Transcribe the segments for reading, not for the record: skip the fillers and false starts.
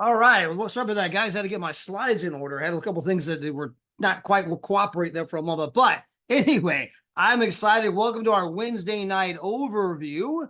All right. Well, sorry about that, guys. I had to get my slides in order. I had a couple things that they were not quite will cooperate there for a moment. But anyway, I'm excited. Welcome to our Wednesday night overview.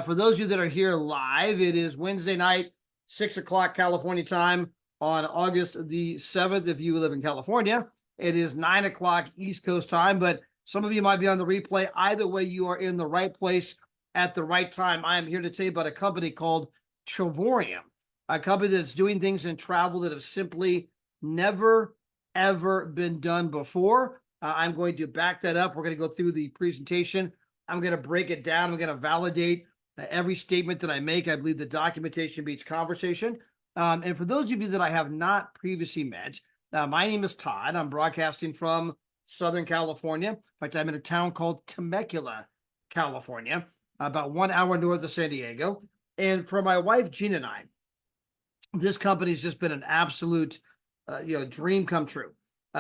For those of you that are here live, it is Wednesday night, 6 o'clock California time on August the 7th. If you live in California, it is 9 o'clock East Coast time. But some of you might be on the replay. Either way, you are in the right place at the right time. I am here to tell you about a company called Travorium, a company that's doing things in travel that have simply never, ever been done before. I'm going to back that up. We're going to go through the presentation. I'm going to break it down. I'm going to validate every statement that I make. I believe the documentation beats conversation. And for those of you that I have not previously met, my name is Todd. I'm broadcasting from Southern California. In fact, I'm in a town called Temecula, California, about 1 hour north of San Diego. And for my wife, Gina, and I, this company's just been an absolute, dream come true.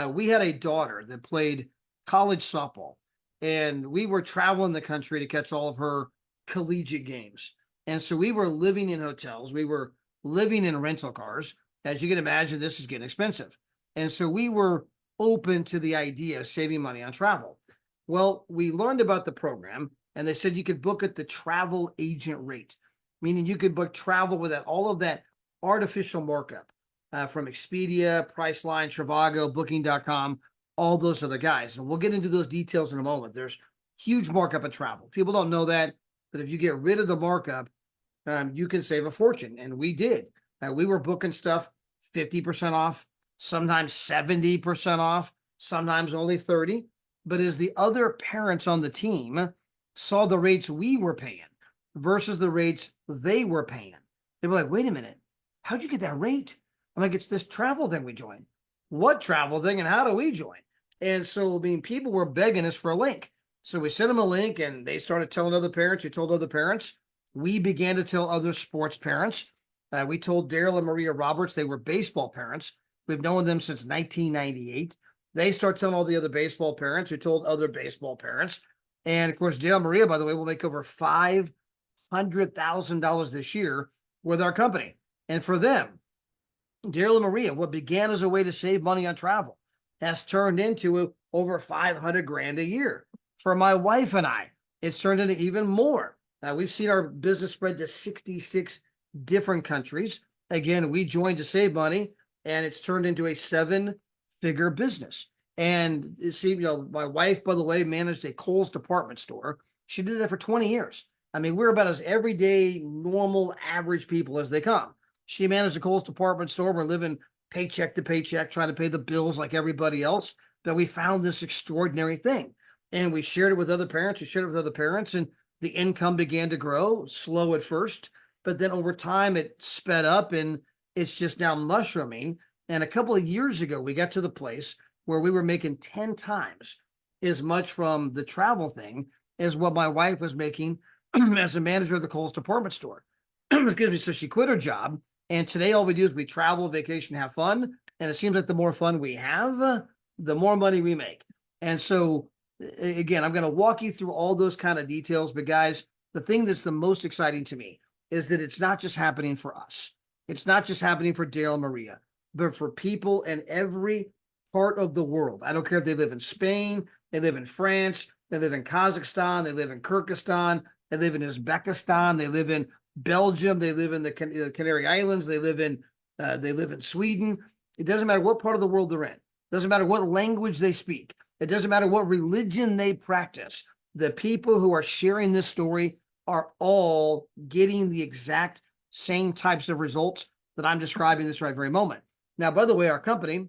We had a daughter that played college softball, and we were traveling the country to catch all of her collegiate games. And so we were living in hotels. We were living in rental cars. As you can imagine, this is getting expensive. And so we were open to the idea of saving money on travel. Well, we learned about the program, and they said you could book at the travel agent rate, meaning you could book travel without all of that artificial markup from Expedia, Priceline, Trivago, Booking.com, all those other guys. And we'll get into those details in a moment. There's huge markup in travel. People don't know that, but if you get rid of the markup, you can save a fortune. And we did. We were booking stuff 50% off, sometimes 70% off, sometimes only 30. But as the other parents on the team saw the rates we were paying versus the rates they were paying, they were like, wait a minute, how'd you get that rate? I'm like, it's this travel thing we joined. What travel thing and how do we join? And so, people were begging us for a link. So we sent them a link and they started telling other parents who told other parents. We began to tell other sports parents. We told Daryl and Maria Roberts, they were baseball parents. We've known them since 1998. They start telling all the other baseball parents who told other baseball parents. And of course, Daryl and Maria, by the way, will make over $500,000 this year with our company. And for them, Daryl and Maria, what began as a way to save money on travel has turned into over 500 grand a year. For my wife and I, it's turned into even more. We've seen our business spread to 66 different countries. Again, we joined to save money, and it's turned into a 7-figure business. And see, my wife, by the way, managed a Kohl's department store. She did that for 20 years. We're about as everyday, normal, average people as they come. She managed a Kohl's department store. We're living paycheck to paycheck, trying to pay the bills like everybody else. But we found this extraordinary thing. And we shared it with other parents. We shared it with other parents. And the income began to grow, slow at first. But then over time, it sped up. And it's just now mushrooming. And a couple of years ago, we got to the place where we were making 10 times as much from the travel thing as what my wife was making as a manager of the Kohl's department store. Excuse me. So she quit her job. And today, all we do is we travel, vacation, have fun. And it seems like the more fun we have, the more money we make. And so, again, I'm going to walk you through all those kind of details. But guys, the thing that's the most exciting to me is that it's not just happening for us. It's not just happening for Daryl and Maria, but for people in every part of the world. I don't care if they live in Spain, they live in France, they live in Kazakhstan, they live in Kyrgyzstan, they live in Uzbekistan, they live in Belgium, they live in the Canary Islands, they live in Sweden. It doesn't matter what part of the world they're in. It doesn't matter what language they speak. It doesn't matter what religion they practice. The people who are sharing this story are all getting the exact same types of results that I'm describing this right very moment. Now, by the way, our company,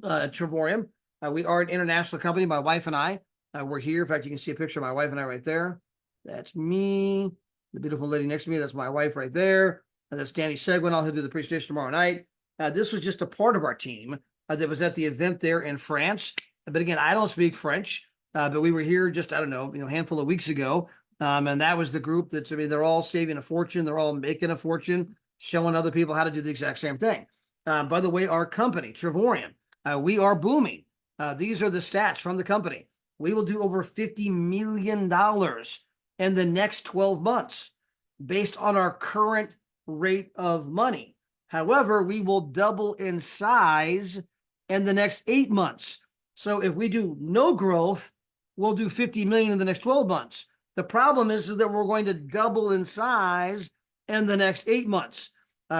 Travorium, we are an international company. My wife and I, we're here. In fact, you can see a picture of my wife and I right there. That's me. The beautiful lady next to me, that's my wife right there. And that's Danny Seguin. He'll do the presentation tomorrow night. This was just a part of our team that was at the event there in France. But again, I don't speak French, but we were here just, I don't know, a handful of weeks ago. And that was the group that's, they're all saving a fortune. They're all making a fortune, showing other people how to do the exact same thing. By the way, our company, Travorium, we are booming. These are the stats from the company. We will do over $50 million in the next 12 months based on our current rate of money. However, we will double in size in the next 8 months. So if we do no growth, we'll do 50 million in the next 12 months. The problem is that we're going to double in size in the next 8 months.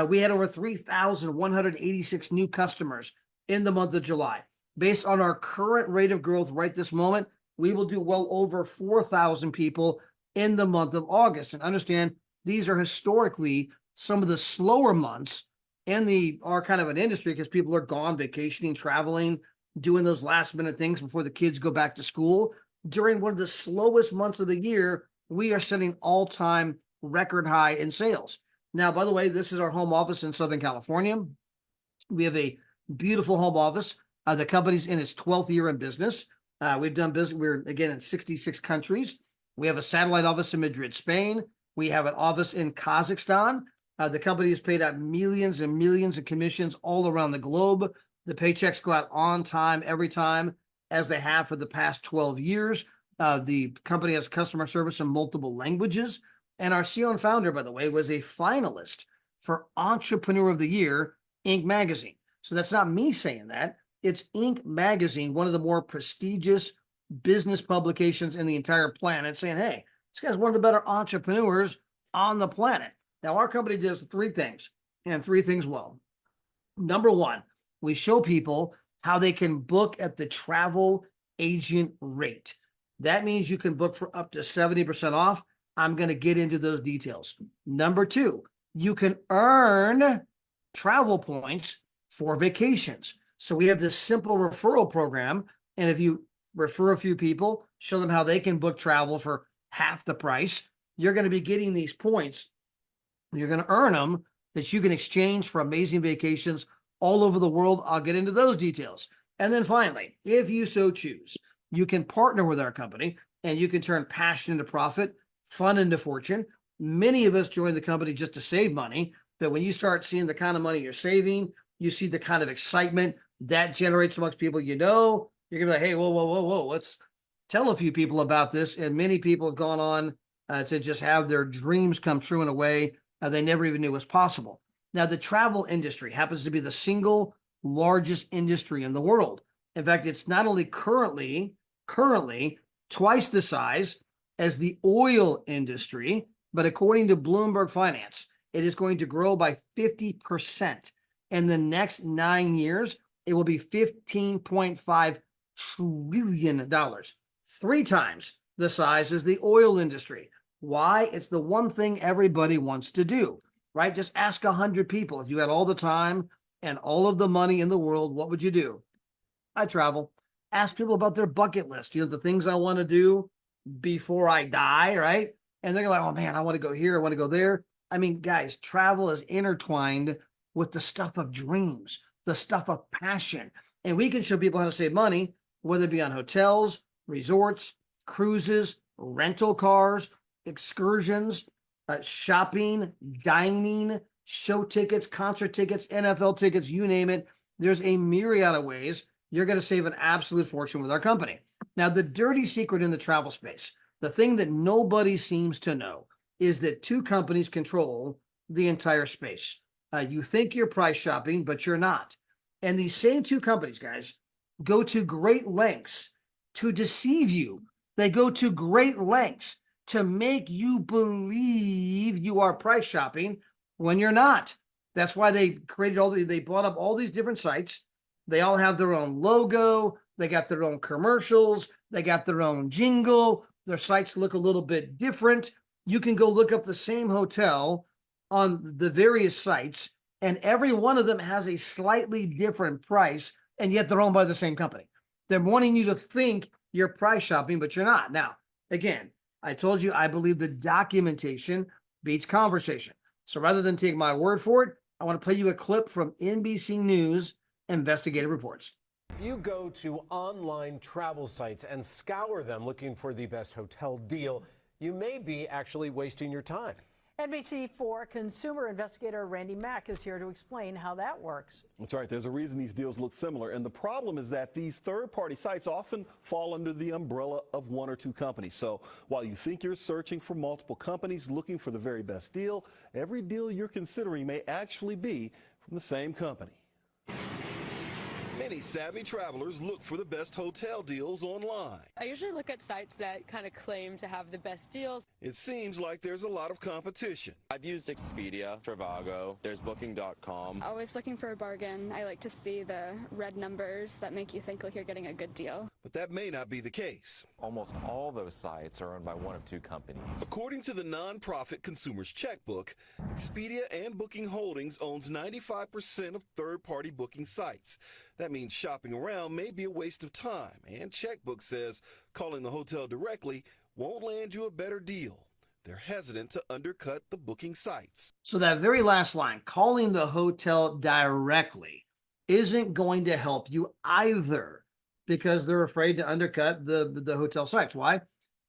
We had over 3,186 new customers in the month of July. Based on our current rate of growth right this moment, we will do well over 4,000 people in the month of August. And understand, these are historically some of the slower months in our kind of an industry, because people are gone vacationing, traveling, doing those last minute things before the kids go back to school. During one of the slowest months of the year, we are setting all-time record high in sales. Now, by the way, this is our home office in Southern California. We have a beautiful home office. The company's in its 12th year in business. We've done business. We're again in 66 countries. We have a satellite office in Madrid, Spain. We have an office in Kazakhstan. The company has paid out millions and millions of commissions all around the globe. The paychecks go out on time, every time, as they have for the past 12 years. The company has customer service in multiple languages. And our CEO and founder, by the way, was a finalist for Entrepreneur of the Year, Inc. magazine. So that's not me saying that. It's Inc. magazine, one of the more prestigious business publications in the entire planet, saying, hey, this guy's one of the better entrepreneurs on the planet. Now, our company does 3 things, and 3 things well. Number 1, we show people how they can book at the travel agent rate. That means you can book for up to 70% off. I'm going to get into those details. Number 2, you can earn travel points for vacations. So we have this simple referral program, and if you refer a few people, show them how they can book travel for half the price, you're going to be getting these points. You're going to earn them that you can exchange for amazing vacations all over the world. I'll get into those details. And then finally, if you so choose, you can partner with our company and you can turn passion into profit, fun into fortune. Many of us join the company just to save money, but when you start seeing the kind of money you're saving, you see the kind of excitement that generates amongst people you're going to be like, hey, whoa, let's tell a few people about this. And many people have gone on to just have their dreams come true in a way they never even knew was possible. Now, the travel industry happens to be the single largest industry in the world. In fact, it's not only currently twice the size as the oil industry, but according to Bloomberg Finance, it is going to grow by 50%. In the next 9 years, it will be $15.5 trillion, 3 times the size as the oil industry. Why? It's the one thing everybody wants to do, right? Just ask 100 people. If you had all the time and all of the money in the world, what would you do? I travel. Ask people about their bucket list, the things I want to do before I die, right? And they're like, oh man, I want to go here, I want to go there. I mean, guys, travel is intertwined with the stuff of dreams, the stuff of passion. And we can show people how to save money, whether it be on hotels, resorts, cruises, rental cars, excursions, shopping, dining, show tickets, concert tickets, NFL tickets, you name it. There's a myriad of ways you're going to save an absolute fortune with our company. Now, the dirty secret in the travel space, the thing that nobody seems to know, is that 2 companies control the entire space. You think you're price shopping, but you're not. And these same 2 companies, guys, go to great lengths to deceive you. They go to great lengths to make you believe you are price shopping when you're not. That's why they created they bought up all these different sites. They all have their own logo. They got their own commercials. They got their own jingle. Their sites look a little bit different. You can go look up the same hotel on the various sites, and every one of them has a slightly different price, and yet they're owned by the same company. They're wanting you to think you're price shopping, but you're not. Now, again, I told you I believe the documentation beats conversation. So rather than take my word for it, I want to play you a clip from NBC News investigative reports. If you go to online travel sites and scour them looking for the best hotel deal, you may be actually wasting your time. NBC4 consumer investigator Randy Mack is here to explain how that works. That's right. There's a reason these deals look similar. And the problem is that these third-party sites often fall under the umbrella of 1 or 2 companies. So while you think you're searching for multiple companies looking for the very best deal, every deal you're considering may actually be from the same company. Many savvy travelers look for the best hotel deals online. I usually look at sites that kind of claim to have the best deals. It seems like there's a lot of competition. I've used Expedia, Trivago, there's Booking.com. Always looking for a bargain. I like to see the red numbers that make you think like you're getting a good deal. But that may not be the case. Almost all those sites are owned by one of two companies. According to the nonprofit Consumer's Checkbook, Expedia and Booking Holdings owns 95% of third-party booking sites. That means shopping around may be a waste of time, and Checkbook says calling the hotel directly won't land you a better deal. They're hesitant to undercut the booking sites. So that very last line, calling the hotel directly, isn't going to help you either, because they're afraid to undercut the hotel sites. Why?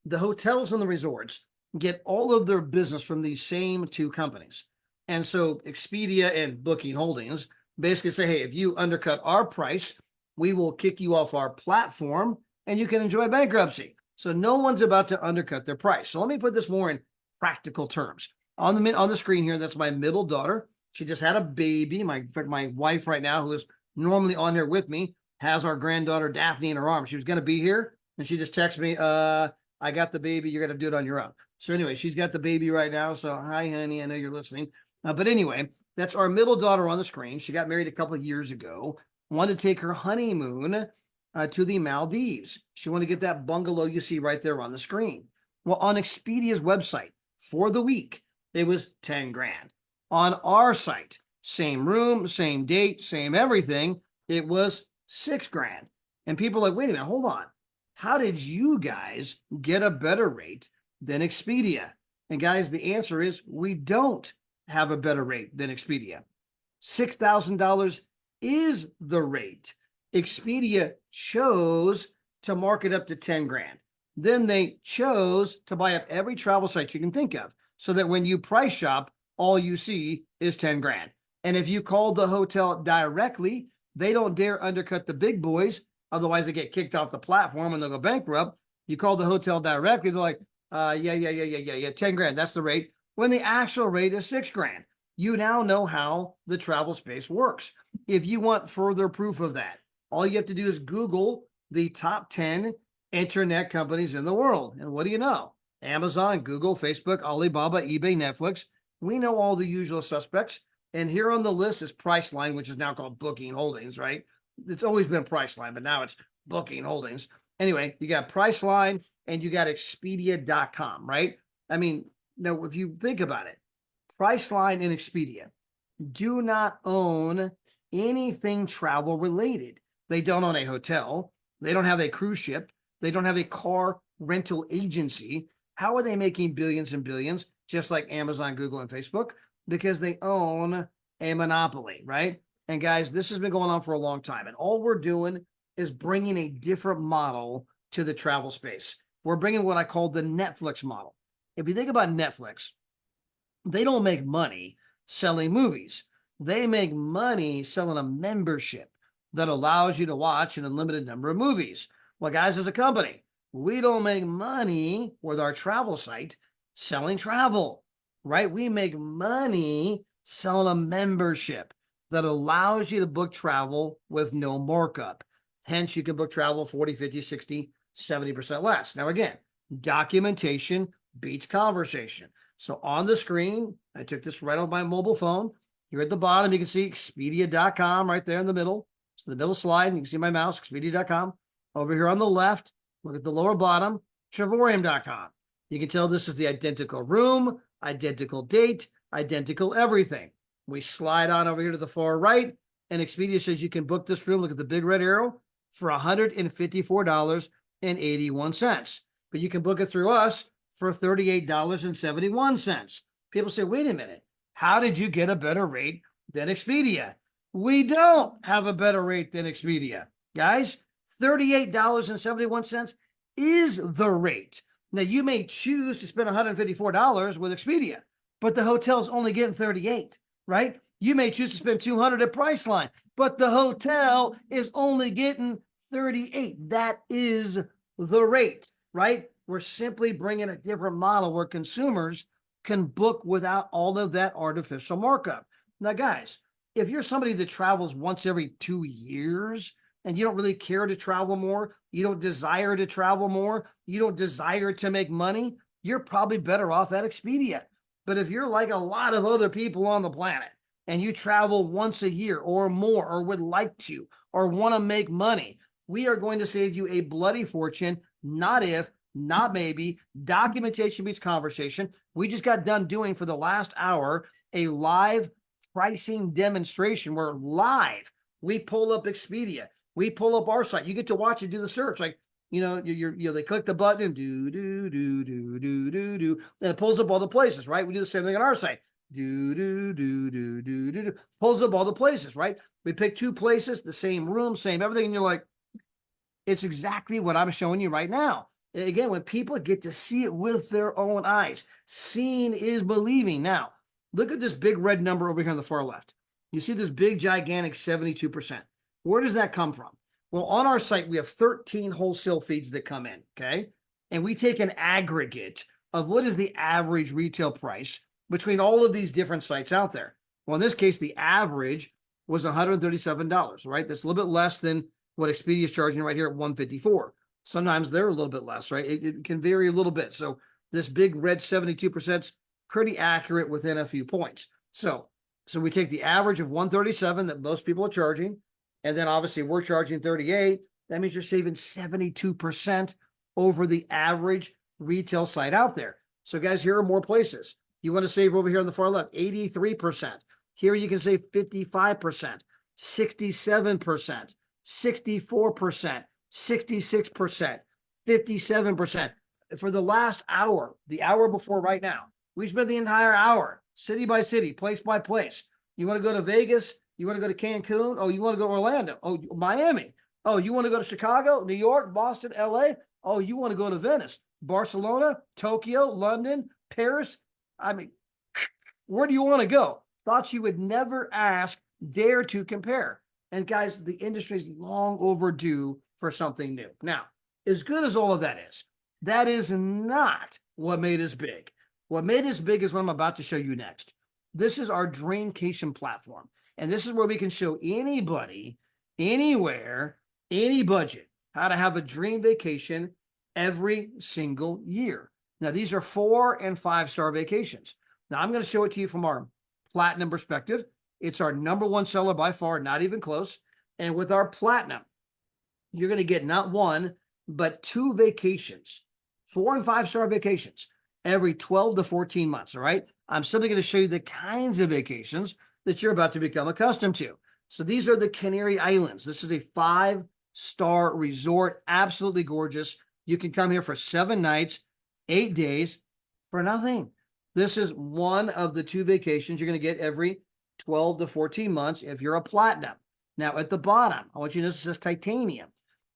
The hotels and the resorts get all of their business from these same two companies. And so Expedia and Booking Holdings basically say, hey, if you undercut our price, we will kick you off our platform and you can enjoy bankruptcy. So no one's about to undercut their price. So let me put this more in practical terms. On the screen here, that's my middle daughter. She just had a baby. My wife right now, who is normally on here with me, has our granddaughter Daphne in her arms. She was going to be here, and she just texted me, I got the baby. You're going to do it on your own. So anyway, she's got the baby right now. So hi, honey. I know you're listening. But anyway, that's our middle daughter on the screen. She got married a couple of years ago, wanted to take her honeymoon to the Maldives. She wanted to get that bungalow you see right there on the screen. Well, on Expedia's website for the week, it was 10 grand. On our site, same room, same date, same everything, it was 6 grand. And people are like, wait a minute, hold on. How did you guys get a better rate than Expedia? And guys, the answer is we don't have a better rate than Expedia. $6,000 is the rate. Expedia chose to mark it up to 10 grand. Then they chose to buy up every travel site you can think of, so that when you price shop, all you see is 10 grand. And if you call the hotel directly, they don't dare undercut the big boys. Otherwise they get kicked off the platform and they'll go bankrupt. You call the hotel directly, they're like, yeah, 10 grand. That's the rate. When the actual rate is 6 grand. You now know how the travel space works. If you want further proof of that, all you have to do is Google the top 10 internet companies in the world. And what do you know? Amazon, Google, Facebook, Alibaba, eBay, Netflix. We know all the usual suspects. And here on the list is Priceline, which is now called Booking Holdings, right? It's always been Priceline, but now it's Booking Holdings. Anyway, you got Priceline and you got Expedia.com, right? I mean, now if you think about it, Priceline and Expedia do not own anything travel related. They don't own a hotel. They don't have a cruise ship. They don't have a car rental agency. How are they making billions and billions, just like Amazon, Google, and Facebook? Because they own a monopoly, right? And guys, this has been going on for a long time. And all we're doing is bringing a different model to the travel space. We're bringing what I call the Netflix model. If you think about Netflix, they don't make money selling movies. They make money selling a membership that allows you to watch an unlimited number of movies. Well, guys, as a company, we don't make money with our travel site selling travel, right? We make money selling a membership that allows you to book travel with no markup. Hence, you can book travel 40, 50, 60, 70% less. Now, again, documentation beats conversation. So on the screen, I took this right on my mobile phone. Here at the bottom, you can see Expedia.com right there in the middle. So the middle slide, you can see my mouse, Expedia.com. Over here on the left, look at the lower bottom, Travorium.com. You can tell this is the identical room, identical date, identical everything. We slide on over here to the far right, and Expedia says you can book this room, look at the big red arrow, for $154.81. But you can book it through us for $38.71. People say, wait a minute, how did you get a better rate than Expedia? We don't have a better rate than Expedia. Guys, $38.71 is the rate. Now, you may choose to spend $154 with Expedia, but the hotel's only getting $38, right? You may choose to spend $200 at Priceline, but the hotel is only getting $38. That is the rate, right? We're simply bringing a different model where consumers can book without all of that artificial markup. Now, guys, if you're somebody that travels once every 2 years and you don't really care to travel more, you don't desire to travel more, you don't desire to make money, you're probably better off at Expedia. But if you're like a lot of other people on the planet and you travel once a year or more, or would like to, or want to make money, we are going to save you a bloody fortune. Not if, not maybe. Documentation beats conversation. We just got done doing for the last hour a live pricing demonstration where live we pull up Expedia, we pull up our site. You get to watch it, do the search. Like, they click the button and do, and it pulls up all the places, right? We do the same thing on our site. Pulls up all the places, right? We pick 2 places, the same room, same everything, and you're like, it's exactly what I'm showing you right now. Again, when people get to see it with their own eyes, seeing is believing. Now, look at this big red number over here on the far left. You see this big, gigantic 72%. Where does that come from? Well, on our site, we have 13 wholesale feeds that come in, okay? And we take an aggregate of what is the average retail price between all of these different sites out there. Well, in this case, the average was $137, right? That's a little bit less than what Expedia is charging right here at $154. Sometimes they're a little bit less, right? It can vary a little bit. So this big red 72% is pretty accurate within a few points. So we take the average of 137 that most people are charging, and then obviously we're charging 38. That means you're saving 72% over the average retail site out there. So guys, here are more places. You want to save over here on the far left, 83%. Here you can save 55%, 67%, 64%, 66%, 57%. For the last hour, the hour before right now, we spent the entire hour, city by city, place by place. You want to go to Vegas? You want to go to Cancun? Oh, you want to go to Orlando? Oh, Miami. Oh, you want to go to Chicago, New York, Boston, LA? Oh, you want to go to Venice, Barcelona, Tokyo, London, Paris? I mean, where do you want to go? Thought you would never ask, dare to compare. And guys, the industry is long overdue for something new. Now, as good as all of that is not what made us big. What made us big is what I'm about to show you next. This is our Dreamcation platform. And this is where we can show anybody, anywhere, any budget, how to have a dream vacation every single year. Now, these are 4- and 5-star vacations. Now, I'm going to show it to you from our platinum perspective. It's our #1 seller by far, not even close. And with our platinum, you're going to get not 1, but 2 vacations, 4- and 5-star vacations every 12 to 14 months. All right. I'm simply going to show you the kinds of vacations that you're about to become accustomed to. So these are the Canary Islands. This is a 5-star resort. Absolutely gorgeous. You can come here for 7 nights, 8 days for nothing. This is one of the 2 vacations you're going to get every 12 to 14 months if you're a platinum. Now at the bottom, I want you to notice it says titanium.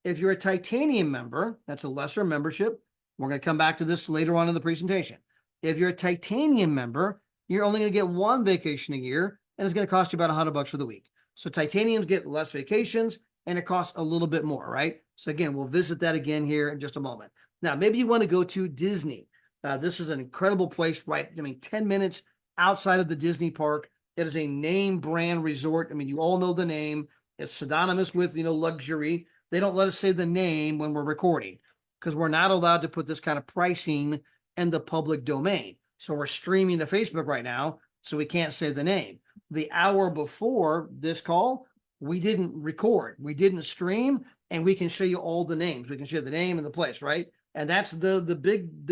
If you're a titanium member, that's a lesser membership. We're going to come back to this later on in the presentation. If you're a titanium member, you're only going to get 1 vacation a year, and it's going to cost you about $100 for the week. So titaniums get less vacations, and it costs a little bit more, right? So again, we'll visit that again here in just a moment. Now, maybe you want to go to Disney. This is an incredible place, right? 10 minutes outside of the Disney park. It is a name brand resort. You all know the name. It's synonymous with, luxury. They don't let us say the name when we're recording because we're not allowed to put this kind of pricing in the public domain. So we're streaming to Facebook right now, so we can't say the name. The hour before this call, we didn't record, we didn't stream, and we can show you all the names. We can show you the name and the place, right? And that's the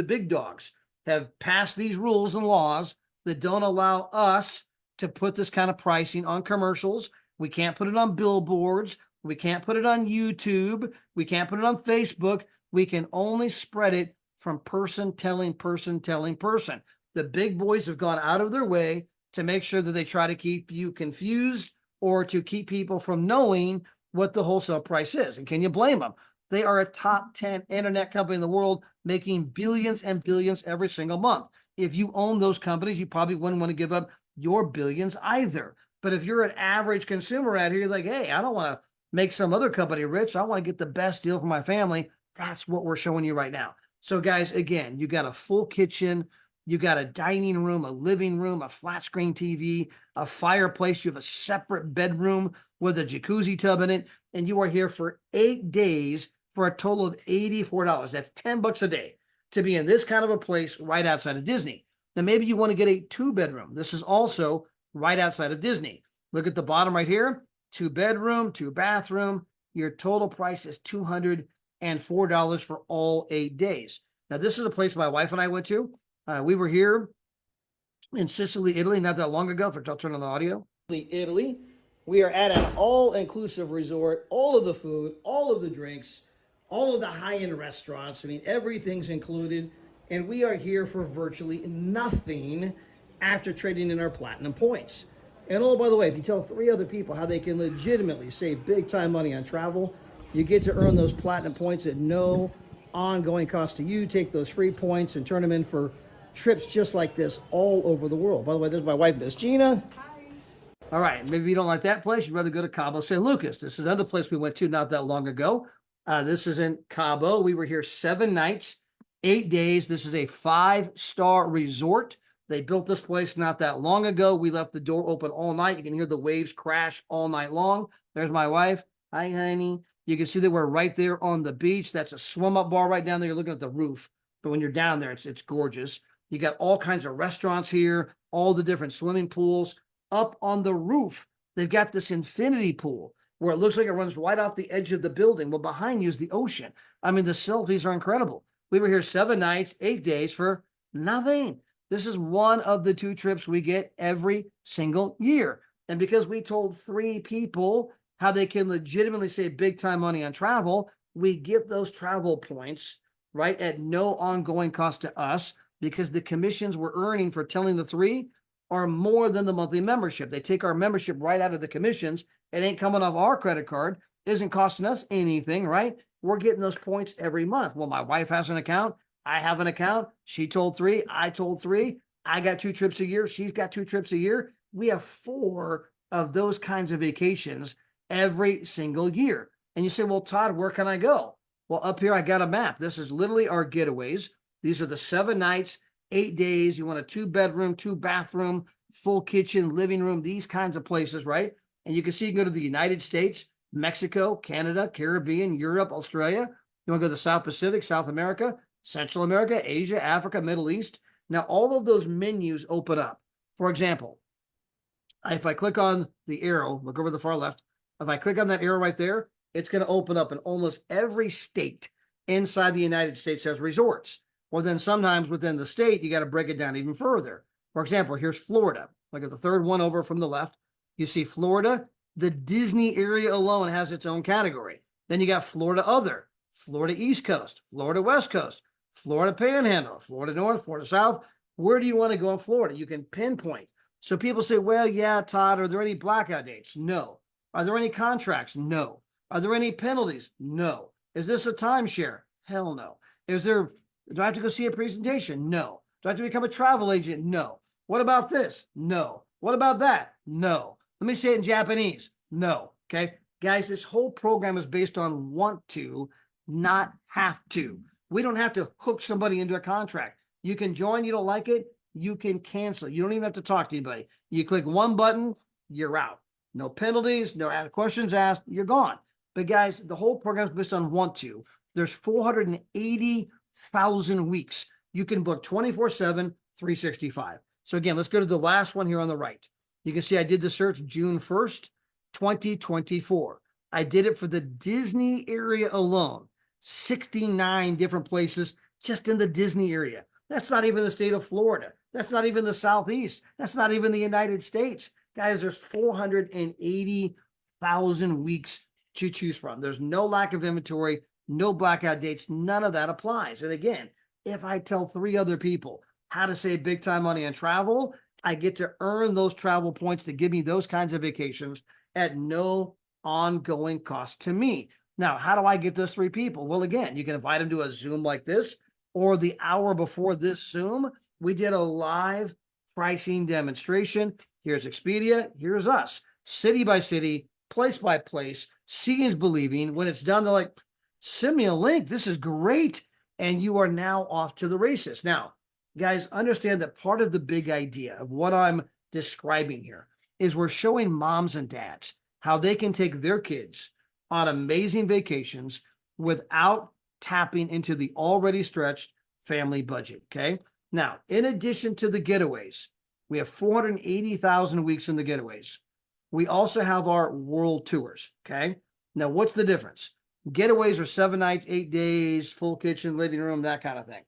big dogs have passed these rules and laws that don't allow us to put this kind of pricing on commercials. We can't put it on billboards. We can't put it on YouTube. We can't put it on Facebook. We can only spread it from person telling person telling person. The big boys have gone out of their way to make sure that they try to keep you confused or to keep people from knowing what the wholesale price is. And can you blame them? They are a top 10 internet company in the world, making billions and billions every single month. If you own those companies, you probably wouldn't want to give up your billions either. But if you're an average consumer out here, you're like, hey, I don't want to make some other company rich. I want to get the best deal for my family. That's what we're showing you right now. So guys, again, you got a full kitchen, You got a dining room, a living room, a flat screen TV, a fireplace. You have a separate bedroom with a jacuzzi tub in it. And you are here for 8 days for a total of $84. That's $10 a day to be in this kind of a place right outside of Disney. Now, maybe you want to get a 2-bedroom. This is also right outside of Disney. Look at the bottom right here, 2-bedroom, 2-bathroom. Your total price is $204 for all 8 days. Now, this is a place my wife and I went to. We were here in Sicily, Italy, not that long ago. I'll turn on the audio. Italy. We are at an all-inclusive resort. All of the food, all of the drinks, all of the high-end restaurants. I mean, everything's included. And we are here for virtually nothing after trading in our platinum points. And oh, by the way, if you tell 3 other people how they can legitimately save big time money on travel, you get to earn those platinum points at no ongoing cost to you. Take those free points and turn them in for trips just like this all over the world. By the way, there's my wife, Miss Gina. All right, maybe you don't like that place. You'd rather go to Cabo San Lucas. This is another place we went to not that long ago. This is in Cabo. We were here 7 nights, 8 days. This is a 5-star resort. They built this place not that long ago. We left the door open all night. You can hear the waves crash all night long. There's my wife. Hi, honey. You can see that we're right there on the beach. That's a swim-up bar right down there. You're looking at the roof. But when you're down there, it's gorgeous. You got all kinds of restaurants here, all the different swimming pools. Up on the roof, they've got this infinity pool where it looks like it runs right off the edge of the building. Well, behind you is the ocean. I mean, the selfies are incredible. We were here 7 nights, 8 days for nothing. This is one of the 2 trips we get every single year. And because we told 3 people how they can legitimately save big time money on travel, we give those travel points, right, at no ongoing cost to us because the commissions we're earning for telling the 3 are more than the monthly membership. They take our membership right out of the commissions. It ain't coming off our credit card. It isn't costing us anything, right? We're getting those points every month. Well, my wife has an account. I have an account. She told 3. I told 3. I got 2 trips a year. She's got 2 trips a year. We have 4 of those kinds of vacations every single year. And you say, well, Todd, where can I go? Well, up here, I got a map. This is literally our getaways. These are the 7 nights, 8 days. You want a 2-bedroom, 2-bathroom, full kitchen, living room, these kinds of places, right? And you can see you can go to the United States, Mexico, Canada, Caribbean, Europe, Australia. You want to go to the South Pacific, South America, Central America, Asia, Africa, Middle East. Now, all of those menus open up. For example, if I click on the arrow, look over the far left. If I click on that arrow right there, it's going to open up in almost every state inside the United States has resorts. Well, then sometimes within the state, you got to break it down even further. For example, here's Florida. Look at the third one over from the left. You see Florida. The Disney area alone has its own category. Then you got Florida Other, Florida East Coast, Florida West Coast, Florida Panhandle, Florida North, Florida South. Where do you want to go in Florida? You can pinpoint. So people say, well, yeah, Todd, are there any blackout dates? No. Are there any contracts? No. Are there any penalties? No. Is this a timeshare? Hell no. Do I have to go see a presentation? No. Do I have to become a travel agent? No. What about this? No. What about that? No. Let me say it in Japanese. No. Okay. Guys, this whole program is based on want to, not have to. We don't have to hook somebody into a contract. You can join, you don't like it, you can cancel. You don't even have to talk to anybody. You click one button, you're out. No penalties, no questions asked, you're gone. But guys, the whole program is based on want to. There's 480,000 weeks. You can book 24/7, 365. So again, let's go to the last one here on the right. You can see I did the search June 1st, 2024. I did it for the Disney area alone. 69 different places just in the Disney area. That's not even the state of Florida. That's not even the Southeast. That's not even the United States. Guys, there's 480,000 weeks to choose from. There's no lack of inventory, no blackout dates. None of that applies. And again, if I tell 3 other people how to save big time money on travel, I get to earn those travel points to give me those kinds of vacations at no ongoing cost to me. Now, how do I get those 3 people? Well, again, you can invite them to a Zoom like this, or the hour before this Zoom, we did a live pricing demonstration. Here's Expedia, here's us, city by city, place by place. Seeing is believing. When it's done, they're like, send me a link. This is great. And you are now off to the races. Now, Guys, understand that part of the big idea of what I'm describing here is we're showing moms and dads how they can take their kids on amazing vacations without tapping into the already stretched family budget. Okay. Now, in addition to the getaways, we have 480,000 weeks in the getaways. We also have our world tours. Okay. Now, what's the difference? Getaways are 7 nights, 8 days, full kitchen, living room, that kind of thing.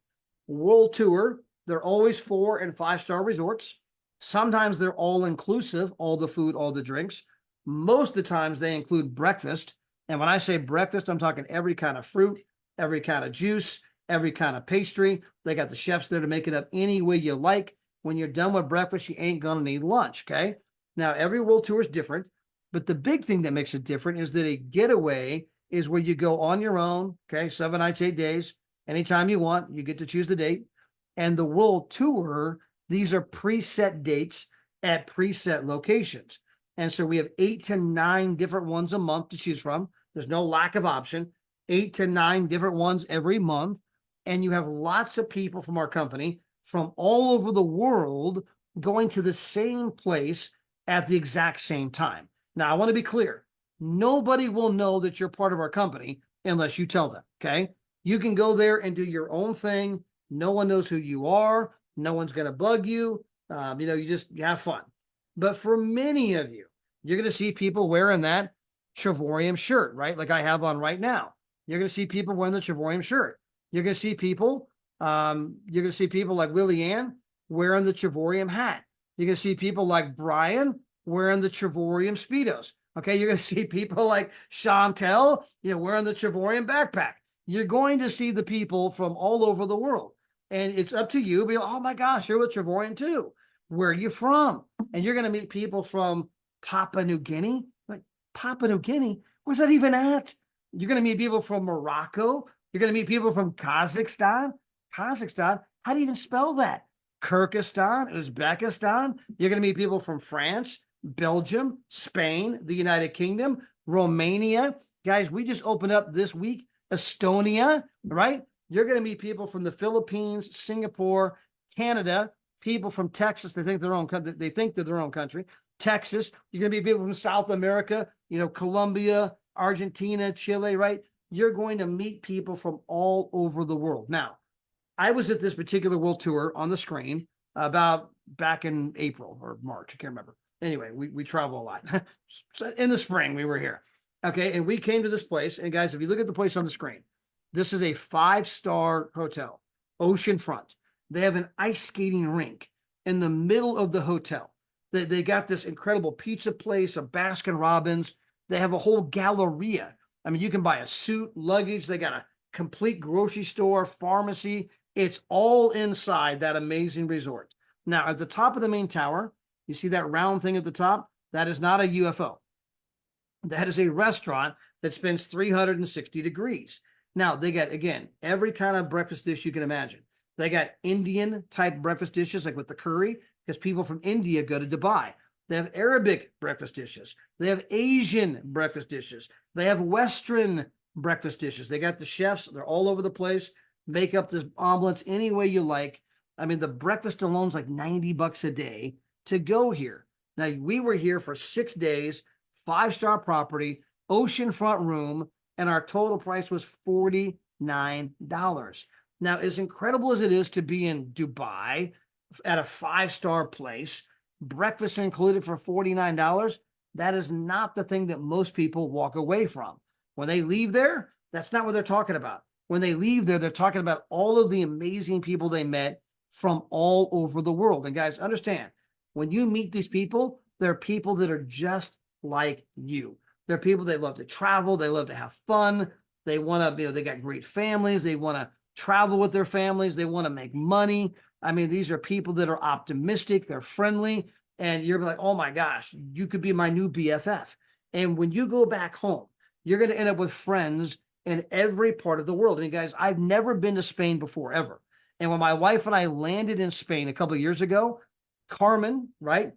World tour, they're always 4 and 5-star resorts. Sometimes they're all inclusive, all the food, all the drinks. Most of the times they include breakfast. And when I say breakfast, I'm talking every kind of fruit, every kind of juice, every kind of pastry. They got the chefs there to make it up any way you like. When you're done with breakfast, you ain't gonna need lunch. Okay. Now, every world tour is different, but the big thing that makes it different is that a getaway is where you go on your own. Okay. 7 nights, 8 days, anytime you want, you get to choose the date. And the world tour, these are preset dates at preset locations. And so we have 8 to 9 different ones a month to choose from. There's no lack of option. 8 to 9 different ones every month. And you have lots of people from our company from all over the world going to the same place at the exact same time. Now, I want to be clear. Nobody will know that you're part of our company unless you tell them. Okay. You can go there and do your own thing. No one knows who you are. No one's going to bug you. You have fun. But for many of you, you're going to see people wearing that Travorium shirt, right? Like I have on right now. You're going to see people wearing the Travorium shirt. You're going to see people, like Willie Ann wearing the Travorium hat. You're going to see people like Brian wearing the Travorium Speedos. Okay. You're going to see people like Chantel, wearing the Travorium backpack. You're going to see the people from all over the world. And it's up to you. Be like, oh my gosh, you're with Travorium too. Where are you from? And you're going to meet people from Papua New Guinea. Like, Papua New Guinea? Where's that even at? You're going to meet people from Morocco. You're going to meet people from Kazakhstan. Kazakhstan? How do you even spell that? Kyrgyzstan, Uzbekistan. You're going to meet people from France, Belgium, Spain, the United Kingdom, Romania. Guys, we just opened up this week Estonia, right? You're going to meet people from the Philippines, Singapore, Canada, people from Texas. They think they're their own country. Texas. You're going to meet people from South America, Colombia, Argentina, Chile, right? You're going to meet people from all over the world. Now, I was at this particular world tour on the screen about back in April or March. I can't remember. Anyway, we travel a lot. So in the spring, we were here. Okay. And we came to this place. And guys, if you look at the place on the screen, this is a 5-star hotel, oceanfront. They have an ice skating rink in the middle of the hotel. They got this incredible pizza place, a Baskin Robbins. They have a whole galleria. I mean, you can buy a suit, luggage. They got a complete grocery store, pharmacy. It's all inside that amazing resort. Now, at the top of the main tower, you see that round thing at the top? That is not a UFO. That is a restaurant that spins 360 degrees. Now, they got, again, every kind of breakfast dish you can imagine. They got Indian type breakfast dishes, like with the curry, because people from India go to Dubai. They have Arabic breakfast dishes. They have Asian breakfast dishes. They have Western breakfast dishes. They got the chefs. They're all over the place. Make up the omelets any way you like. I mean, the breakfast alone is like $90 a day to go here. Now, we were here for 6 days, 5-star property, oceanfront room, and our total price was $49. Now, as incredible as it is to be in Dubai at a 5-star place, breakfast included for $49, that is not the thing that most people walk away from. When they leave there, that's not what they're talking about. When they leave there, they're talking about all of the amazing people they met from all over the world. And guys, understand, when you meet these people, they're people that are just like you. They're people that love to travel. They love to have fun. They want to, they got great families. They want to travel with their families. They want to make money. I mean, these are people that are optimistic. They're friendly. And you're like, oh my gosh, you could be my new BFF. And when you go back home, you're going to end up with friends in every part of the world. I mean, guys, I've never been to Spain before, ever. And when my wife and I landed in Spain a couple of years ago, Carmen, right?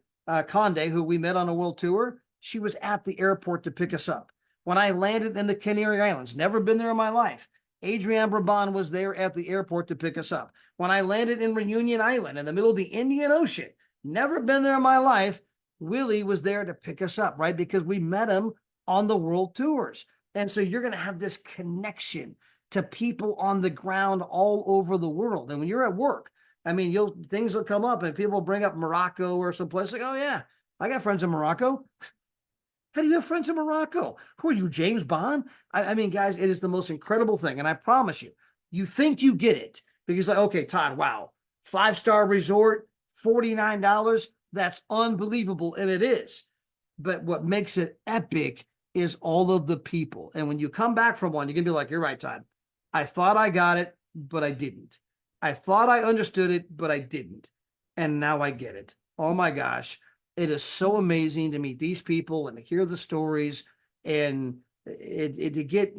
Conde, who we met on a world tour, she was at the airport to pick us up. When I landed in the Canary Islands, never been there in my life, Adrienne Brabant was there at the airport to pick us up. When I landed in Reunion Island in the middle of the Indian Ocean, never been there in my life, Willie was there to pick us up, right? Because we met him on the world tours. And so you're going to have this connection to people on the ground all over the world. And when you're at work, I mean, things will come up and people will bring up Morocco or someplace like, oh yeah, I got friends in Morocco. How do you have friends in Morocco? Who are you, James Bond? I mean, guys, it is the most incredible thing. And I promise you, you think you get it because like, okay, Todd, wow, 5-star resort, $49. That's unbelievable. And it is. But what makes it epic is all of the people. And when you come back from one, you can be like, you're right, Todd. I thought I got it, but I didn't. I thought I understood it, but I didn't. And now I get it. Oh my gosh. It is so amazing to meet these people and to hear the stories and to get,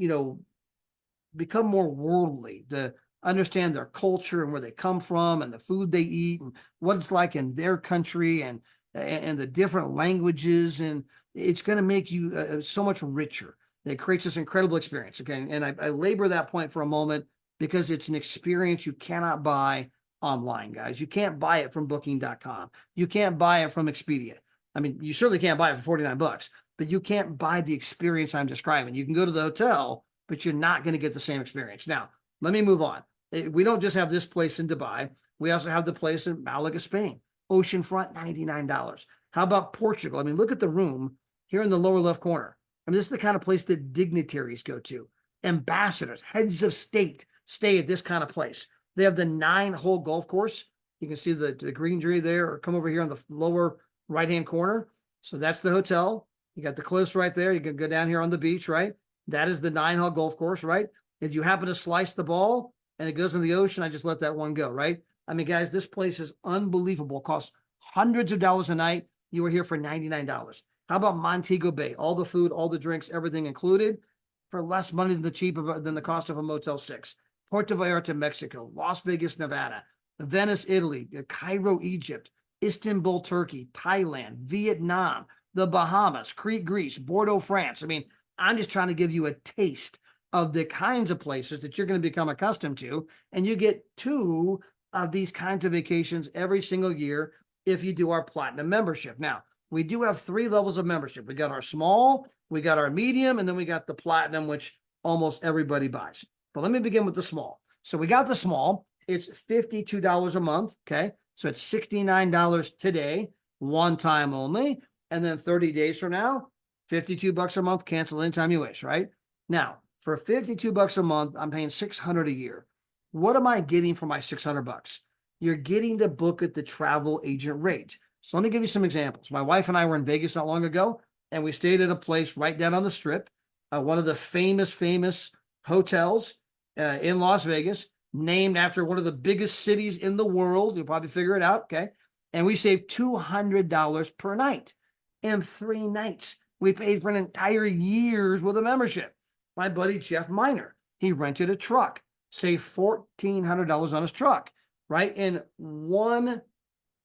become more worldly, to understand their culture and where they come from and the food they eat and what it's like in their country and the different languages. And it's going to make you so much richer. It creates this incredible experience. Okay. And I labor that point for a moment because it's an experience you cannot buy online, guys. You can't buy it from booking.com. You can't buy it from Expedia. I mean, you certainly can't buy it for $49, but you can't buy the experience I'm describing. You can go to the hotel, but you're not going to get the same experience. Now, let me move on. We don't just have this place in Dubai. We also have the place in Malaga, Spain. Oceanfront, $99. How about Portugal? I mean, look at the room here in the lower left corner. I mean, this is the kind of place that dignitaries go to. Ambassadors, heads of state stay at this kind of place. They have the 9-hole golf course. You can see the green tree there, or come over here on the lower right-hand corner. So that's the hotel. You got the cliffs right there. You can go down here on the beach, right? That is the 9-hole golf course, right? If you happen to slice the ball and it goes in the ocean, I just let that one go, right? I mean, guys, this place is unbelievable. It costs hundreds of dollars a night. You were here for $99. How about Montego Bay? All the food, all the drinks, everything included for less money than the cost of a Motel 6. Puerto Vallarta, Mexico, Las Vegas, Nevada, Venice, Italy, Cairo, Egypt, Istanbul, Turkey, Thailand, Vietnam, the Bahamas, Crete, Greece, Bordeaux, France. I mean, I'm just trying to give you a taste of the kinds of places that you're going to become accustomed to. And you get 2 of these kinds of vacations every single year if you do our platinum membership. Now, we do have 3 levels of membership. We got our small, we got our medium, and then we got the platinum, which almost everybody buys. But let me begin with the small. So we got the small. It's $52 a month. Okay. So it's $69 today, one time only. And then 30 days from now, $52 a month, cancel anytime you wish, right? Now, for $52 a month, I'm paying $600 a year. What am I getting for my $600? You're getting to book at the travel agent rate. So let me give you some examples. My wife and I were in Vegas not long ago, and we stayed at a place right down on the strip, one of the famous hotels in Las Vegas, named after one of the biggest cities in the world. You'll probably figure it out, okay? And we saved $200 per night. In 3 nights, we paid for an entire year's worth of membership. My buddy Jeff Miner, he rented a truck, saved $1,400 on his truck, right? In one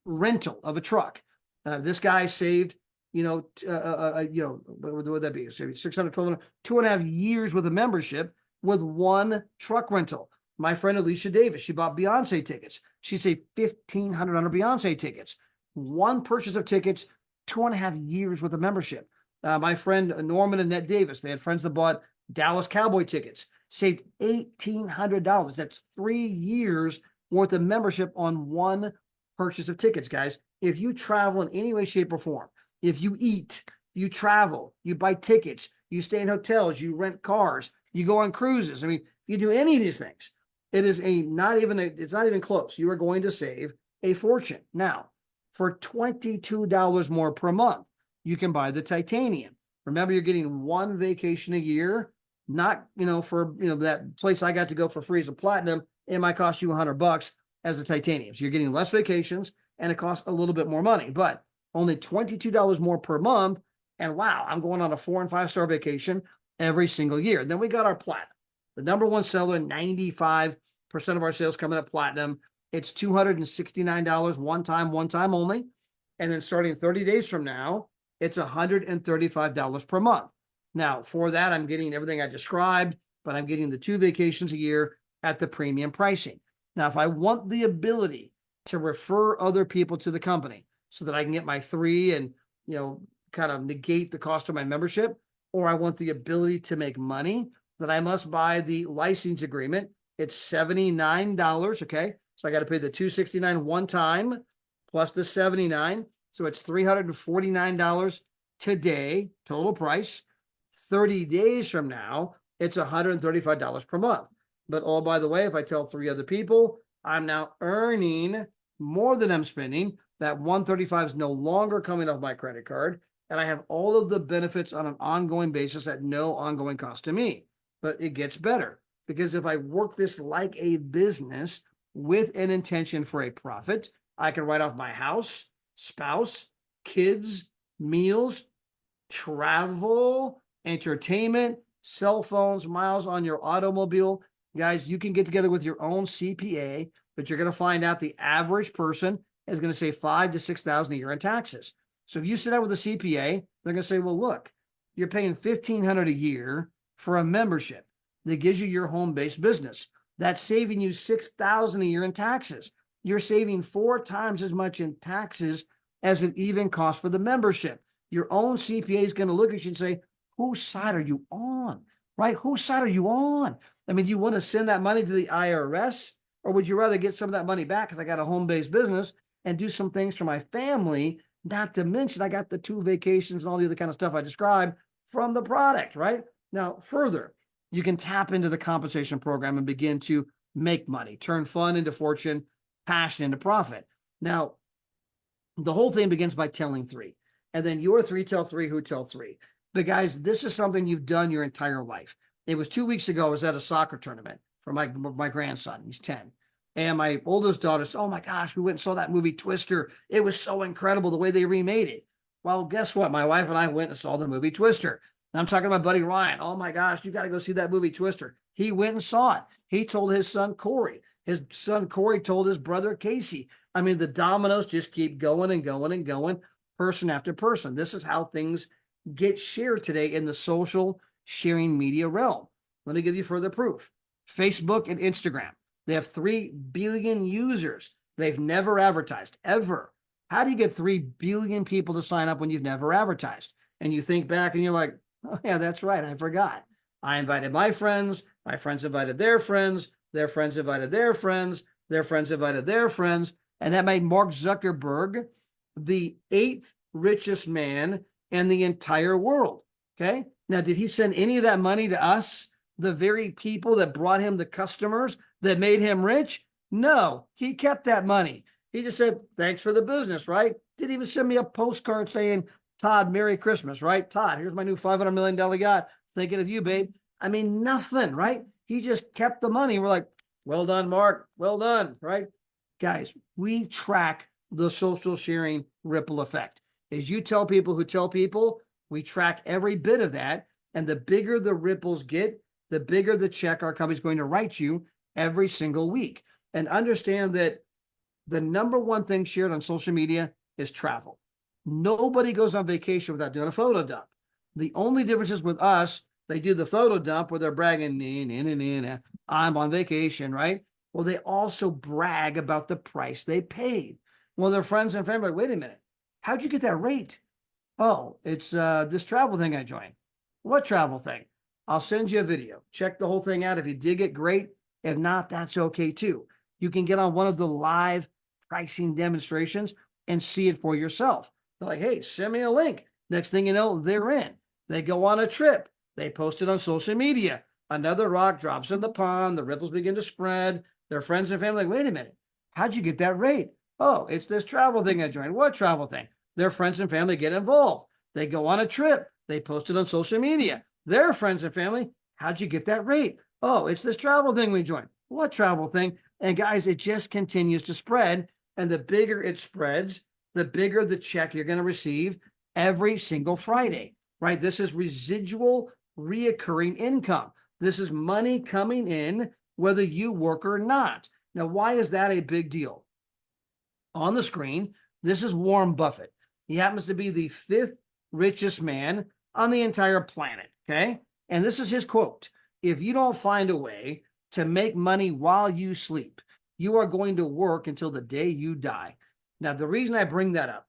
rental of a truck. This guy saved, what would that be? 600, 1200, 2.5 years worth of membership with one truck rental. My friend Alicia Davis, she bought Beyonce tickets. She saved $1,500 on her Beyonce tickets. One purchase of tickets, 2.5 years worth of membership. My friend Norman and Ned Davis, they had friends that bought Dallas Cowboy tickets, saved $1,800. That's 3 years worth of membership on one purchase of tickets, guys. If you travel in any way, shape, or form, if you eat, you travel, you buy tickets, you stay in hotels, you rent cars, you go on cruises. I mean, you do any of these things, it's not even close. You are going to save a fortune. Now, for $22 more per month, you can buy the titanium. Remember, you're getting one vacation a year, not, for, that place I got to go for free as a platinum. It might cost you $100 as a titanium. So you're getting less vacations and it costs a little bit more money, but only $22 more per month. And wow, I'm going on a 4- and 5-star vacation every single year. Then we got our platinum, the number one seller, 95% of our sales coming at platinum. It's $269 one time only. And then starting 30 days from now, it's $135 per month. Now, for that, I'm getting everything I described. but I'm getting the 2 vacations a year at the premium pricing. Now, if I want the ability to refer other people to the company so that I can get my 3 and, kind of negate the cost of my membership, or I want the ability to make money, then I must buy the license agreement. It's $79. Okay. So I got to pay the $269 one time plus the $79. So it's $349 today, total price. 30 days from now, it's $135 per month. But oh, by the way, if I tell 3 other people, I'm now earning more than I'm spending. That $135 is no longer coming off my credit card. And I have all of the benefits on an ongoing basis at no ongoing cost to me. But it gets better, because if I work this like a business with an intention for a profit, I can write off my house, spouse, kids, meals, travel, entertainment, cell phones, miles on your automobile. Guys, you can get together with your own CPA, but you're going to find out the average person is going to save $5,000 to $6,000 a year in taxes. So if you sit down with a CPA, they're going to say, well, look, you're paying $1,500 a year for a membership that gives you your home-based business. That's saving you $6,000 a year in taxes. You're saving 4 times as much in taxes as it even costs for the membership. Your own CPA is going to look at you and say, whose side are you on? Right? Whose side are you on? I mean, do you want to send that money to the IRS, or would you rather get some of that money back because I got a home-based business and do some things for my family? Not to mention, I got the 2 vacations and all the other kind of stuff I described from the product, right? Now, further, you can tap into the compensation program and begin to make money, turn fun into fortune, passion into profit. Now, the whole thing begins by telling 3, and then your 3 tell 3 who tell 3. But guys, this is something you've done your entire life. It was 2 weeks ago, I was at a soccer tournament for my grandson. He's 10. And my oldest daughter said, oh my gosh, we went and saw that movie Twister. It was so incredible the way they remade it. Well, guess what? My wife and I went and saw the movie Twister. And I'm talking to my buddy Ryan. Oh my gosh, you got to go see that movie Twister. He went and saw it. He told his son Corey. His son Corey told his brother Casey. I mean, the dominoes just keep going and going and going, person after person. This is how things get shared today in the social sharing media realm. Let me give you further proof. Facebook and Instagram. They have 3 billion users. They've never advertised, ever. How do you get 3 billion people to sign up when you've never advertised? And you think back and you're like, oh yeah, that's right, I forgot. I invited my friends invited their friends invited their friends invited their friends, and that made Mark Zuckerberg the 8th richest man in the entire world, okay? Now, did he send any of that money to us, the very people that brought him the customers that made him rich? No, he kept that money. He just said, thanks for the business, right? Didn't even send me a postcard saying, Todd, Merry Christmas, right? Todd, here's my new $500 million yacht. Thinking of you, babe. I mean, nothing, right? He just kept the money. We're like, well done, Mark. Well done, right? Guys, we track the social sharing ripple effect. As you tell people who tell people, we track every bit of that. And the bigger the ripples get, the bigger the check our company's going to write you every single week. And understand that the number one thing shared on social media is travel. Nobody goes on vacation without doing a photo dump. The only difference is with us, they do the photo dump where they're bragging, I'm on vacation, right? Well, they also brag about the price they paid. Well, their friends and family are like, wait a minute, how'd you get that rate? Oh, it's this travel thing I joined. What travel thing? I'll send you a video. Check the whole thing out. If you dig it, great. If not, that's okay too. You can get on one of the live pricing demonstrations and see it for yourself. They're like, hey, send me a link. Next thing you know, they're in. They go on a trip. They post it on social media. Another rock drops in the pond. The ripples begin to spread. Their friends and family are like, wait a minute, how'd you get that rate? Oh, it's this travel thing I joined. What travel thing? Their friends and family get involved. They go on a trip. They post it on social media. Their friends and family, how'd you get that rate? Oh, it's this travel thing we joined. What travel thing? And guys, it just continues to spread. And the bigger it spreads, the bigger the check you're going to receive every single Friday, right? This is residual reoccurring income. This is money coming in whether you work or not. Now, why is that a big deal? On the screen, this is Warren Buffett. He happens to be the 5th richest man on the entire planet, okay? And this is his quote. if you don't find a way to make money while you sleep, you are going to work until the day you die. Now, the reason I bring that up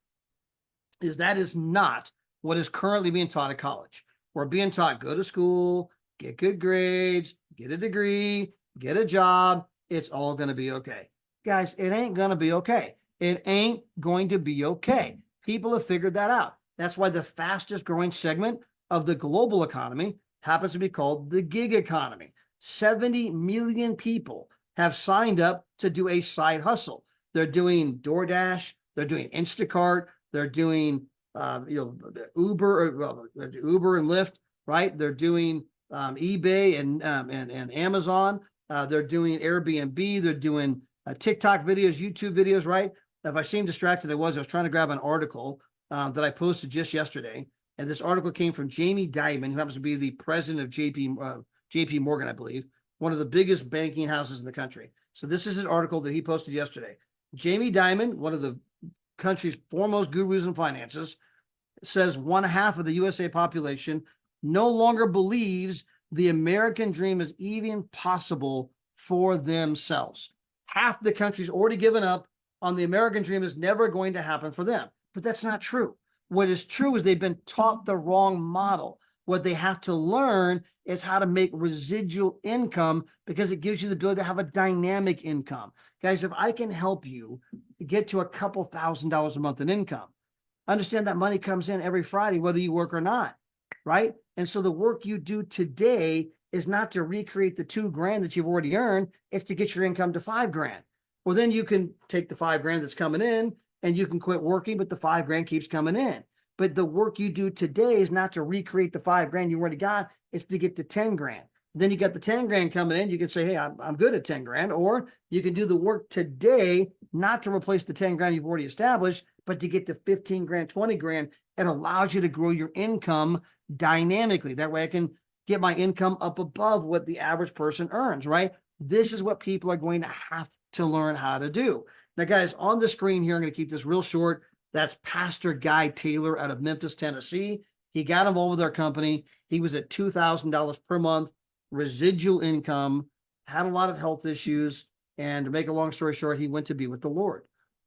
is that is not what is currently being taught at college. We're being taught, go to school, get good grades, get a degree, get a job. It's all going to be okay. Guys, it ain't going to be okay. It ain't going to be okay. People have figured that out. That's why the fastest growing segment of the global economy happens to be called the gig economy. 70 million people have signed up to do a side hustle. They're doing DoorDash, they're doing Instacart, they're doing Uber and Lyft, right? They're doing eBay and Amazon. They're doing Airbnb. They're doing TikTok videos, YouTube videos, right? If I seem distracted, I was trying to grab an article that I posted just yesterday. And this article came from Jamie Dimon, who happens to be the president of JP Morgan, I believe, one of the biggest banking houses in the country. So this is an article that he posted yesterday. Jamie Dimon, one of the country's foremost gurus in finances, says 1/2 of the USA population no longer believes the American dream is even possible for themselves. Half the country's already given up on the American dream is never going to happen for them. But that's not true. What is true is they've been taught the wrong model. What they have to learn is how to make residual income, because it gives you the ability to have a dynamic income. Guys, if I can help you get to a couple $1,000s a month in income, understand that money comes in every Friday, whether you work or not, right? And so the work you do today is not to recreate the $2,000 that you've already earned. It's to get your income to $5,000. Well, then you can take the $5,000 that's coming in and you can quit working, but the $5,000 keeps coming in. But the work you do today is not to recreate the $5,000 you already got. It's to get to $10,000. Then you got the $10,000 coming in. You can say, hey, I'm good at $10,000. Or you can do the work today, not to replace the $10,000 you've already established, but to get to $15,000, $20,000. It allows you to grow your income dynamically. That way I can get my income up above what the average person earns, right? This is what people are going to have to learn how to do. Now, guys, on the screen here, I'm going to keep this real short. That's Pastor Guy Taylor out of Memphis, Tennessee. He got involved with our company. He was at $2,000 per month, residual income, had a lot of health issues. And to make a long story short, he went to be with the Lord.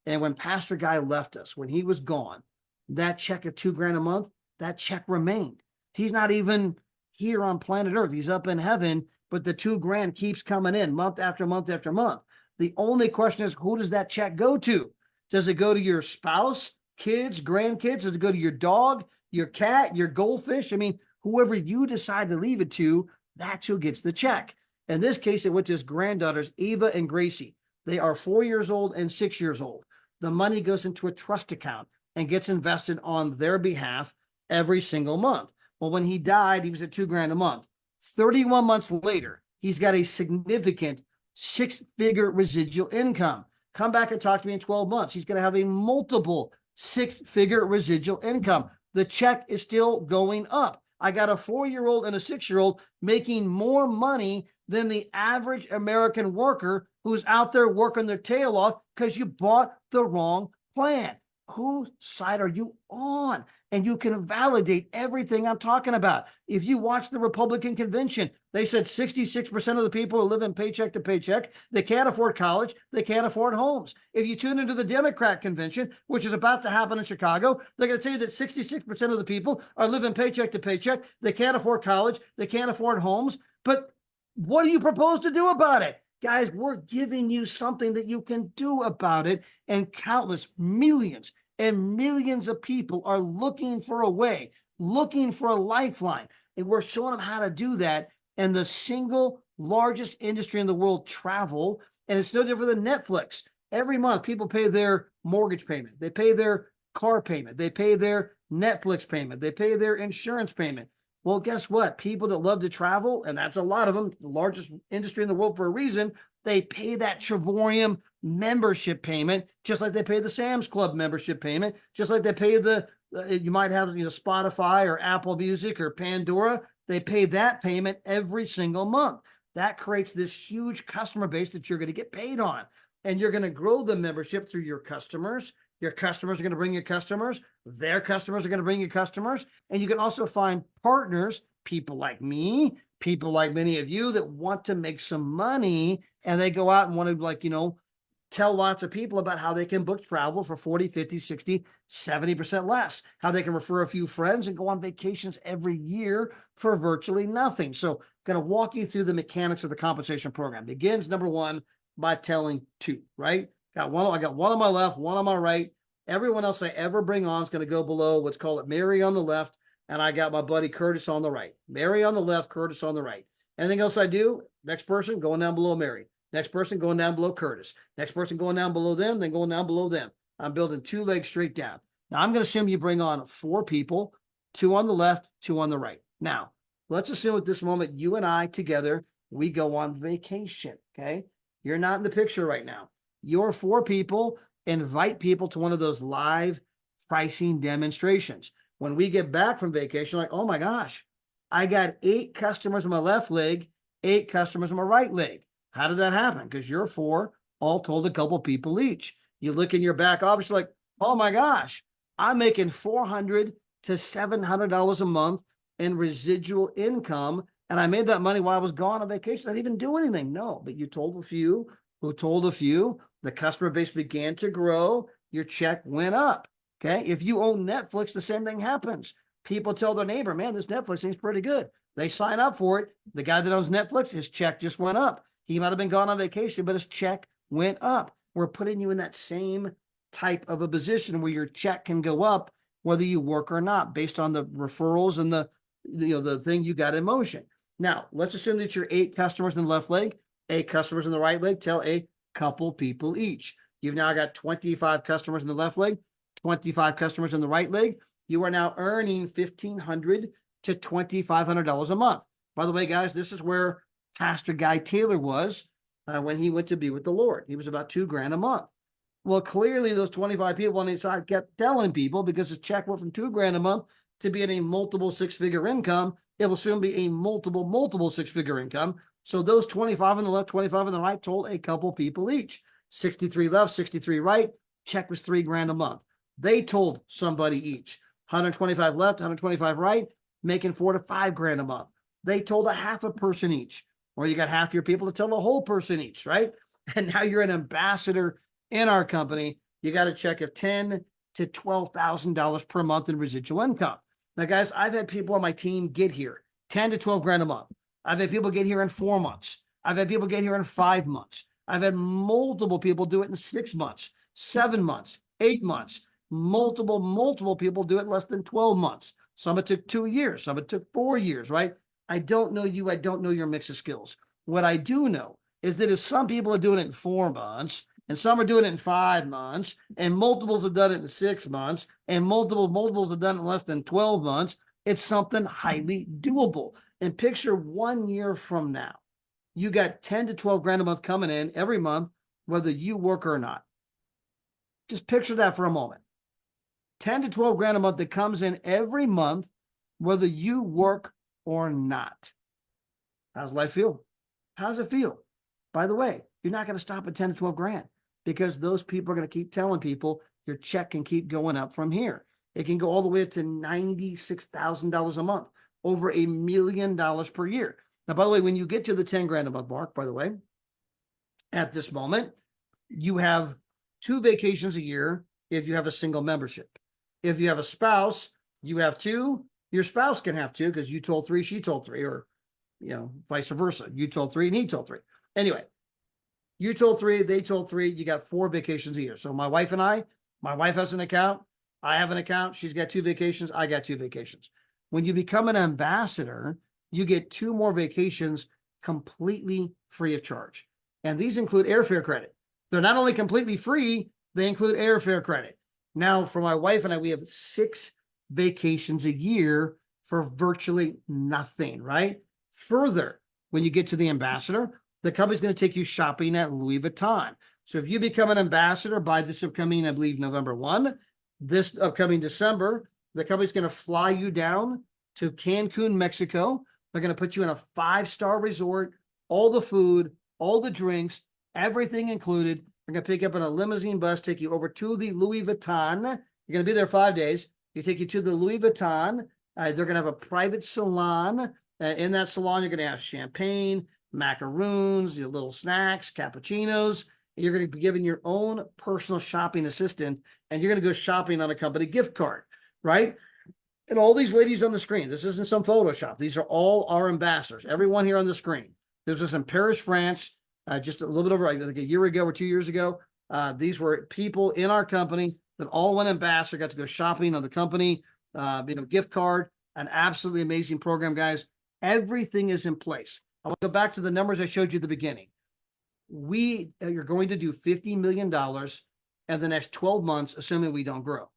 And when Pastor Guy left us, when he was gone, that check of $2,000 a month, that check remained. He's not even here on planet Earth. He's up in heaven, but the $2,000 keeps coming in month after month after month. The only question is, who does that check go to? Does it go to your spouse, kids, grandkids? Does it go to your dog, your cat, your goldfish? I mean, whoever you decide to leave it to, that's who gets the check. In this case, it went to his granddaughters, Eva and Gracie. They are 4 years old and 6 years old. The money goes into a trust account and gets invested on their behalf every single month. Well, when he died, he was at $2,000 a month. 31 months later, he's got a significant 6-figure residual income. Come back and talk to me in 12 months. He's going to have a multiple 6-figure residual income. The check is still going up. I got a 4-year-old and a 6-year-old making more money than the average American worker who's out there working their tail off because you bought the wrong plan. Whose side are you on? And you can validate everything I'm talking about. If you watch the Republican convention, they said 66% of the people are living paycheck to paycheck. They can't afford college. They can't afford homes. If you tune into the Democrat convention, which is about to happen in Chicago, they're going to tell you that 66% of the people are living paycheck to paycheck. They can't afford college. They can't afford homes. But what do you propose to do about it? Guys, we're giving you something that you can do about it, and countless millions and millions of people are looking for a way, looking for a lifeline, and we're showing them how to do that. And the single largest industry in the world, travel, and it's no different than Netflix. Every month, people pay their mortgage payment, they pay their car payment, they pay their Netflix payment, they pay their insurance payment. Well, guess what? People that love to travel, and that's a lot of them, the largest industry in the world for a reason, they pay that Travorium membership payment, just like they pay the Sam's Club membership payment, just like they pay you might have, Spotify or Apple Music or Pandora. They pay that payment every single month. That creates this huge customer base that you're going to get paid on. And you're going to grow the membership through your customers. Your customers are going to bring you customers. Their customers are going to bring you customers. And you can also find partners, people like me, people like many of you that want to make some money, and they go out and want to, like, tell lots of people about how they can book travel for 40, 50, 60, 70% less, how they can refer a few friends and go on vacations every year for virtually nothing. So I'm going to walk you through the mechanics of the compensation program. Begins, number one, by telling two, right? I got one on my left, one on my right. Everyone else I ever bring on is going to go below, let's call it Mary on the left, and I got my buddy Curtis on the right. Mary on the left, Curtis on the right. Anything else I do, next person going down below Mary. Next person going down below Curtis. Next person going down below them, then going down below them. I'm building 2 legs straight down. Now, I'm going to assume you bring on 4 people, 2 on the left, 2 on the right. Now, let's assume at this moment, you and I together, we go on vacation, okay? You're not in the picture right now. Your 4 people invite people to one of those live pricing demonstrations. When we get back from vacation, like, oh my gosh, I got 8 customers on my left leg, 8 customers on my right leg. How did that happen? Because your 4 all told a couple people each. You look in your back office, like, oh my gosh, I'm making $400 to $700 a month in residual income. And I made that money while I was gone on vacation. I didn't even do anything. No, but you told a few who told a few. The customer base began to grow. Your check went up. Okay. If you own Netflix, the same thing happens. People tell their neighbor, man, this Netflix thing's pretty good. They sign up for it. The guy that owns Netflix, his check just went up. He might have been gone on vacation, but his check went up. We're putting you in that same type of a position where your check can go up whether you work or not, based on the referrals and the thing you got in motion. Now, let's assume that you're 8 customers in the left leg, 8 customers in the right leg. Tell a couple people each. You've now got 25 customers in the left leg, 25 customers in the right leg. You are now earning $1,500 to $2,500 a month. By the way, guys, this is where Pastor Guy Taylor was when he went to be with the Lord. He was about $2,000 a month. Well, clearly those 25 people on the side kept telling people, because his check went from $2,000 a month to being a multiple 6-figure income. It will soon be a multiple 6-figure income. So those 25 on the left, 25 on the right told a couple people each. 63 left, 63 right. Check was $3,000 a month. They told somebody each. 125 left, 125 right, making $4,000 to $5,000 a month. They told a half a person each. Or you got half your people to tell a whole person each, right? And now you're an ambassador in our company. You got a check of $10,000 to $12,000 per month in residual income. Now, guys, I've had people on my team get here $10,000 to $12,000 a month. I've had people get here in 4 months. I've had people get here in 5 months. I've had multiple people do it in 6 months, 7 months, 8 months. Multiple people do it in less than 12 months. Some it took 2 years. Some it took 4 years, right? I don't know you. I don't know your mix of skills. What I do know is that if some people are doing it in 4 months, and some are doing it in 5 months, and multiples have done it in 6 months, and multiples have done it in less than 12 months, it's something highly doable. And picture 1 year from now, you got $10,000 to $12,000 a month coming in every month, whether you work or not. Just picture that for a moment. $10,000 to $12,000 a month that comes in every month, whether you work or not. How's life feel? How's it feel? By the way, you're not going to stop at $10,000 to $12,000, because those people are going to keep telling people your check can keep going up from here. It can go all the way up to $96,000 a month, over $1 million per year. Now, by the way, when you get to the $10,000 a month mark, by the way, at this moment, you have 2 vacations a year if you have a single membership. If you have a spouse, you have 2. Your spouse can have 2, because you told 3, she told 3, or vice versa. You told 3 and he told 3. Anyway, you told 3, they told 3. You got 4 vacations a year. So my wife and my wife has an account. I have an account. She's got 2 vacations. I got 2 vacations. When you become an ambassador, you get 2 more vacations completely free of charge. And these include airfare credit. They're not only completely free, they include airfare credit. Now, for my wife and I, we have 6 vacations a year for virtually nothing, right? Further, when you get to the ambassador, the company's going to take you shopping at Louis Vuitton. So if you become an ambassador by this upcoming, I believe, November 1, this upcoming December, the company's going to fly you down to Cancun, Mexico. They're going to put you in a 5-star resort, all the food, all the drinks, everything included. They're going to pick you up in a limousine bus, take you over to the Louis Vuitton. You're going to be there 5 days. They take you to the Louis Vuitton. They're going to have a private salon. In that salon, you're going to have champagne, macaroons, your little snacks, cappuccinos. You're going to be given your own personal shopping assistant, and you're going to go shopping on a company gift card, right? And all these ladies on the screen, this isn't some Photoshop. These are all our ambassadors. Everyone here on the screen. This was in Paris, France, just a little bit over, I think, a year ago or 2 years ago. These were people in our company that all went ambassador, got to go shopping on the company, gift card, an absolutely amazing program, guys. Everything is in place. I want to go back to the numbers I showed you at the beginning. We are going to do $50 million in the next 12 months, assuming we don't grow.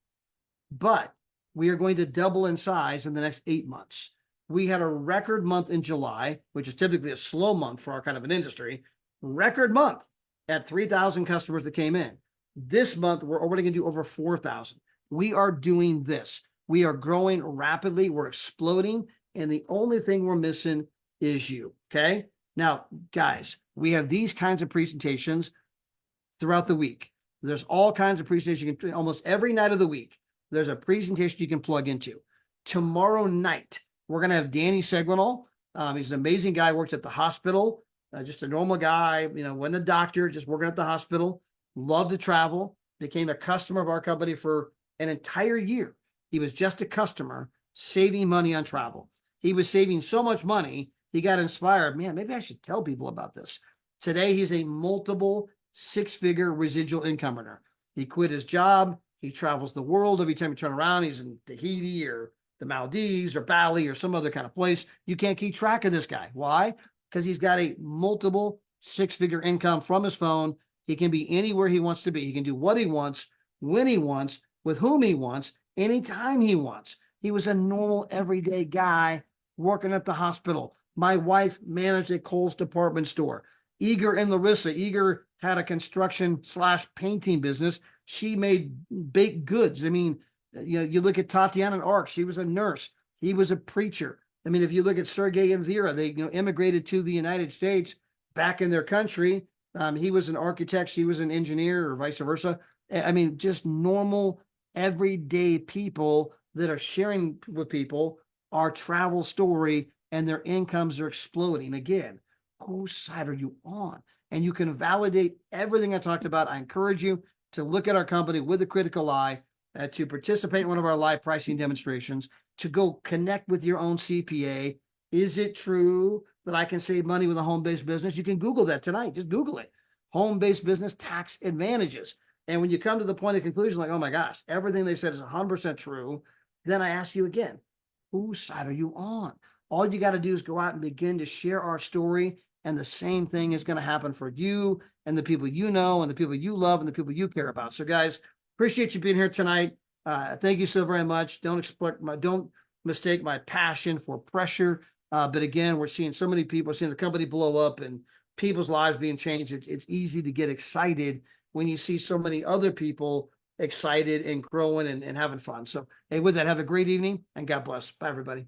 But we are going to double in size in the next 8 months. We had a record month in July, which is typically a slow month for our kind of an industry. Record month at 3,000 customers that came in. This month, we're already going to do over 4,000. We are doing this. We are growing rapidly. We're exploding. And the only thing we're missing is you. Okay. Now, guys, we have these kinds of presentations throughout the week. There's all kinds of presentations. You can, almost every night of the week, there's a presentation you can plug into. Tomorrow night, we're going to have Danny Seguinal. He's an amazing guy, worked at the hospital, just a normal guy, wasn't a doctor, just working at the hospital, loved to travel, became a customer of our company for an entire year. He was just a customer saving money on travel. He was saving so much money, he got inspired. Man, maybe I should tell people about this. Today, he's a multiple six-figure residual income earner. He quit his job. He travels the world. Every time you turn around, he's in Tahiti or the Maldives or Bali or some other kind of place. You can't keep track of this guy. Why? Because he's got a multiple six-figure income from his phone. He can be anywhere he wants to be. He can do what he wants, when he wants, with whom he wants, anytime he wants. He was a normal, everyday guy working at the hospital. My wife managed a Kohl's department store. Eager and Larissa. Eager had a construction/painting business. She made baked goods. I mean, you look at Tatiana and Ark. She was a nurse. He was a preacher. I mean, if you look at Sergey and Vera, they immigrated to the United States back in their country. He was an architect. She was an engineer, or vice versa. I mean, just normal, everyday people that are sharing with people our travel story, and their incomes are exploding. Again, whose side are you on? And you can validate everything I talked about. I encourage you to look at our company with a critical eye, to participate in one of our live pricing demonstrations, to go connect with your own CPA. Is it true that I can save money with a home-based business? You can Google that tonight. Just Google it. Home-based business tax advantages. And when you come to the point of conclusion, like, oh my gosh, everything they said is 100% true, then I ask you again, whose side are you on? All you got to do is go out and begin to share our story. And the same thing is going to happen for you and the people you know and the people you love and the people you care about. So guys, appreciate you being here tonight. Thank you so very much. Don't mistake my passion for pressure. But again, we're seeing so many people, seeing the company blow up and people's lives being changed. It's easy to get excited when you see so many other people excited and growing and having fun. So, hey, with that, have a great evening and God bless. Bye, everybody.